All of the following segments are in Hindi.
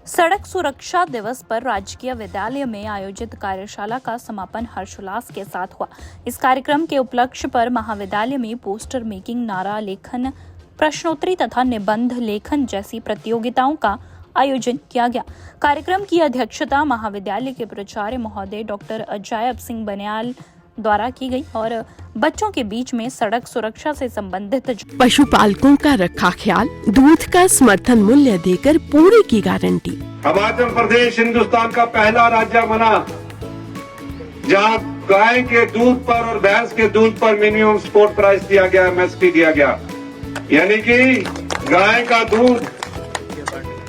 सड़क सुरक्षा दिवस पर राजकीय विद्यालय में आयोजित कार्यशाला का समापन हर्षोल्लास के साथ हुआ। इस कार्यक्रम के उपलक्ष्य पर महाविद्यालय में पोस्टर मेकिंग, नारा लेखन, प्रश्नोत्तरी तथा निबंध लेखन जैसी प्रतियोगिताओं का आयोजन किया गया। कार्यक्रम की अध्यक्षता महाविद्यालय के प्राचार्य महोदय डॉक्टर अजायब सिंह बनियाल द्वारा की गई और बच्चों के बीच में सड़क सुरक्षा से संबंधित पशुपालकों का रखा ख्याल, दूध का समर्थन मूल्य देकर पूरी की गारंटी। हिमाचल प्रदेश हिंदुस्तान का पहला राज्य बना जहां गाय के दूध पर और भैंस के दूध पर मिनिमम सपोर्ट प्राइस दिया गया, एमएसपी दिया गया, यानी कि गाय का दूध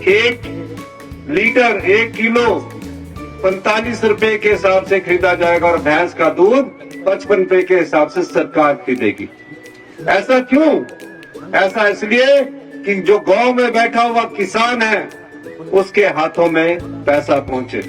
1 लीटर 1 किलो 45 रुपए के हिसाब से खरीदा जाएगा और भैंस का दूध 55 रुपए के हिसाब से सरकार खरीदेगी। ऐसा क्यों? ऐसा इसलिए कि जो गांव में बैठा हुआ किसान है उसके हाथों में पैसा पहुंचे।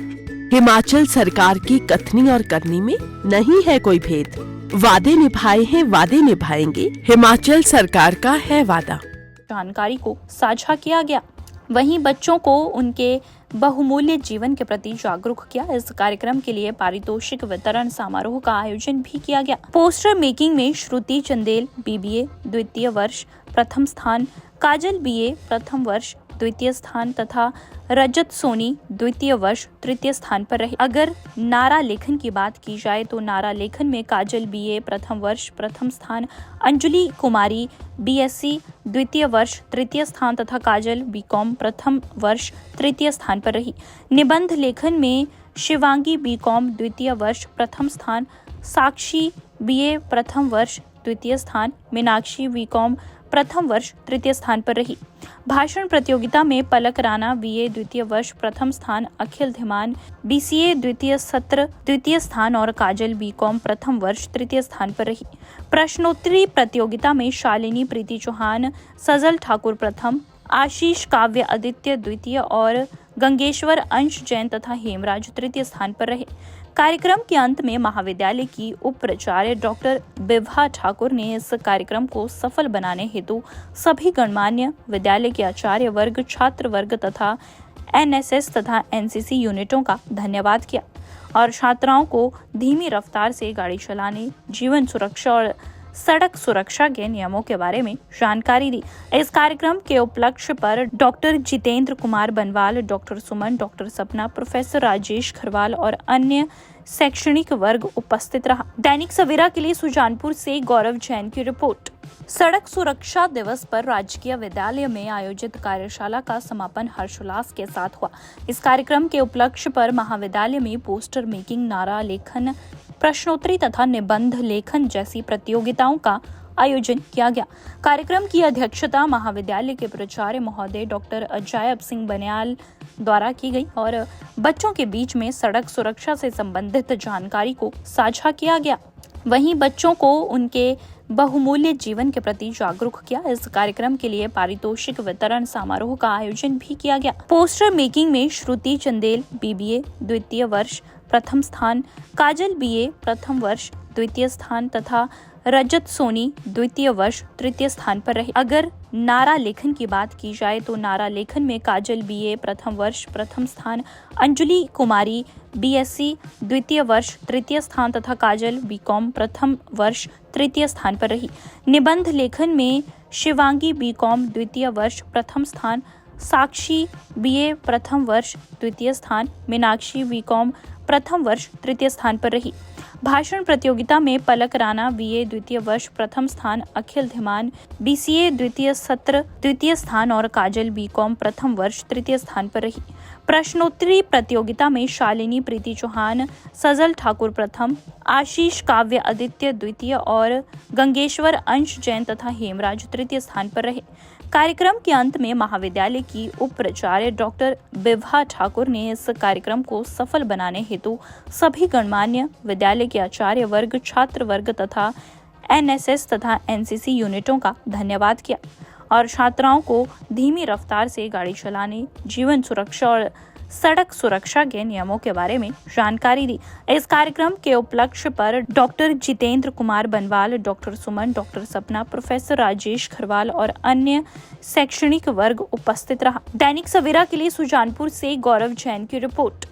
हिमाचल सरकार की कथनी और करनी में नहीं है कोई भेद। वादे निभाए हैं, वादे निभाएंगे, हिमाचल सरकार का है वादा। जानकारी को साझा किया गया। वहीं बच्चों को उनके बहुमूल्य जीवन के प्रति जागरूक किया। इस कार्यक्रम के लिए पारितोषिक वितरण समारोह का आयोजन भी किया गया। पोस्टर मेकिंग में श्रुति चंदेल बीबीए द्वितीय वर्ष प्रथम स्थान, काजल बीए प्रथम वर्ष द्वितीय स्थान तथा रजत सोनी द्वितीय वर्ष तृतीय स्थान पर रहे। अगर नारा लेखन की बात की जाए तो नारा लेखन में काजल बीए प्रथम वर्ष प्रथम स्थान, अंजलि कुमारी बीएससी द्वितीय वर्ष तृतीय स्थान तथा काजल बीकॉम प्रथम वर्ष तृतीय स्थान पर रही। निबंध लेखन में शिवांगी बीकॉम द्वितीय वर्ष प्रथम स्थान, साक्षी बीए प्रथम वर्ष द्वितीय स्थान, मीनाक्षी बीकॉम प्रथम वर्ष तृतीय स्थान पर रही। भाषण प्रतियोगिता में पलक राणा बीए द्वितीय वर्ष प्रथम स्थान, अखिल धीमान बीसीए द्वितीय सत्र द्वितीय स्थान और काजल बीकॉम प्रथम वर्ष तृतीय स्थान पर रही। प्रश्नोत्तरी प्रतियोगिता में शालिनी प्रीति चौहान, सजल ठाकुर प्रथम, आशीष काव्य आदित्य द्वितीय और गंगेश्वर अंश जैन तथा हेमराज तृतीय स्थान पर रहे। कार्यक्रम के अंत में महाविद्यालय की उप प्राचार्य डॉक्टर बिभा ठाकुर ने इस कार्यक्रम को सफल बनाने हेतु सभी गणमान्य विद्यालय के आचार्य वर्ग, छात्र वर्ग तथा एनएसएस तथा एनसीसी यूनिटों का धन्यवाद किया और छात्राओं को धीमी रफ्तार से गाड़ी चलाने, जीवन सुरक्षा और सड़क सुरक्षा के नियमों के बारे में जानकारी दी। इस कार्यक्रम के उपलक्ष्य पर डॉक्टर जितेंद्र कुमार बनवाल, डॉक्टर सुमन, डॉक्टर सपना, प्रोफेसर राजेश खरवाल और अन्य शैक्षणिक वर्ग उपस्थित रहा। दैनिक सवेरा के लिए सुजानपुर से गौरव जैन की रिपोर्ट। सड़क सुरक्षा दिवस पर राजकीय विद्यालय में आयोजित कार्यशाला का समापन हर्षोल्लास के साथ हुआ। इस कार्यक्रम के उपलक्ष्य पर महाविद्यालय में पोस्टर मेकिंग, नारा लेखन, प्रश्नोत्तरी तथा निबंध लेखन जैसी प्रतियोगिताओं का आयोजन किया गया। कार्यक्रम की अध्यक्षता महाविद्यालय के प्राचार्य महोदय डॉक्टर अजायब सिंह बनियाल द्वारा की गई और बच्चों के बीच में सड़क सुरक्षा से संबंधित जानकारी को साझा किया गया। वहीं बच्चों को उनके बहुमूल्य जीवन के प्रति जागरूक किया। इस कार्यक्रम के लिए पारितोषिक वितरण समारोह का आयोजन भी किया गया। पोस्टर मेकिंग में श्रुति चंदेल बीबीए द्वितीय वर्ष प्रथम स्थान, काजल बीए प्रथम वर्ष द्वितीय स्थान तथा रजत सोनी द्वितीय वर्ष तृतीय स्थान पर रहे। अगर नारा लेखन की बात की जाए तो नारा लेखन में काजल बीए प्रथम वर्ष प्रथम स्थान, अंजलि कुमारी बीएससी द्वितीय वर्ष तृतीय स्थान तथा काजल बीकॉम प्रथम वर्ष तृतीय स्थान पर रही। निबंध लेखन में शिवांगी बीकॉम द्वितीय वर्ष प्रथम स्थान, साक्षी बीए प्रथम वर्ष द्वितीय स्थान, मीनाक्षी बीकॉम प्रथम वर्ष तृतीय स्थान पर रही। भाषण प्रतियोगिता में पलक राणा बीए द्वितीय वर्ष प्रथम स्थान, अखिल धीमान बीसीए द्वितीय सत्र द्वितीय स्थान और काजल बीकॉम प्रथम वर्ष तृतीय स्थान पर रही। प्रश्नोत्तरी प्रतियोगिता में शालिनी प्रीति चौहान, सजल ठाकुर प्रथम, आशीष काव्य आदित्य द्वितीय और गंगेश्वर अंश जैन तथा हेमराज तृतीय स्थान पर रहे। कार्यक्रम के अंत में महाविद्यालय की उप प्राचार्य डॉक्टर बिभा ठाकुर ने इस कार्यक्रम को सफल बनाने हेतु सभी गणमान्य विद्यालय के आचार्य वर्ग, छात्र वर्ग तथा एनएसएस तथा एनसीसी यूनिटों का धन्यवाद किया और छात्राओं को धीमी रफ्तार से गाड़ी चलाने, जीवन सुरक्षा और सड़क सुरक्षा के नियमों के बारे में जानकारी दी। इस कार्यक्रम के उपलक्ष्य पर डॉक्टर जितेंद्र कुमार बनवाल, डॉक्टर सुमन, डॉक्टर सपना, प्रोफेसर राजेश खरवाल और अन्य शैक्षणिक वर्ग उपस्थित रहा। दैनिक सवेरा के लिए सुजानपुर से गौरव जैन की रिपोर्ट।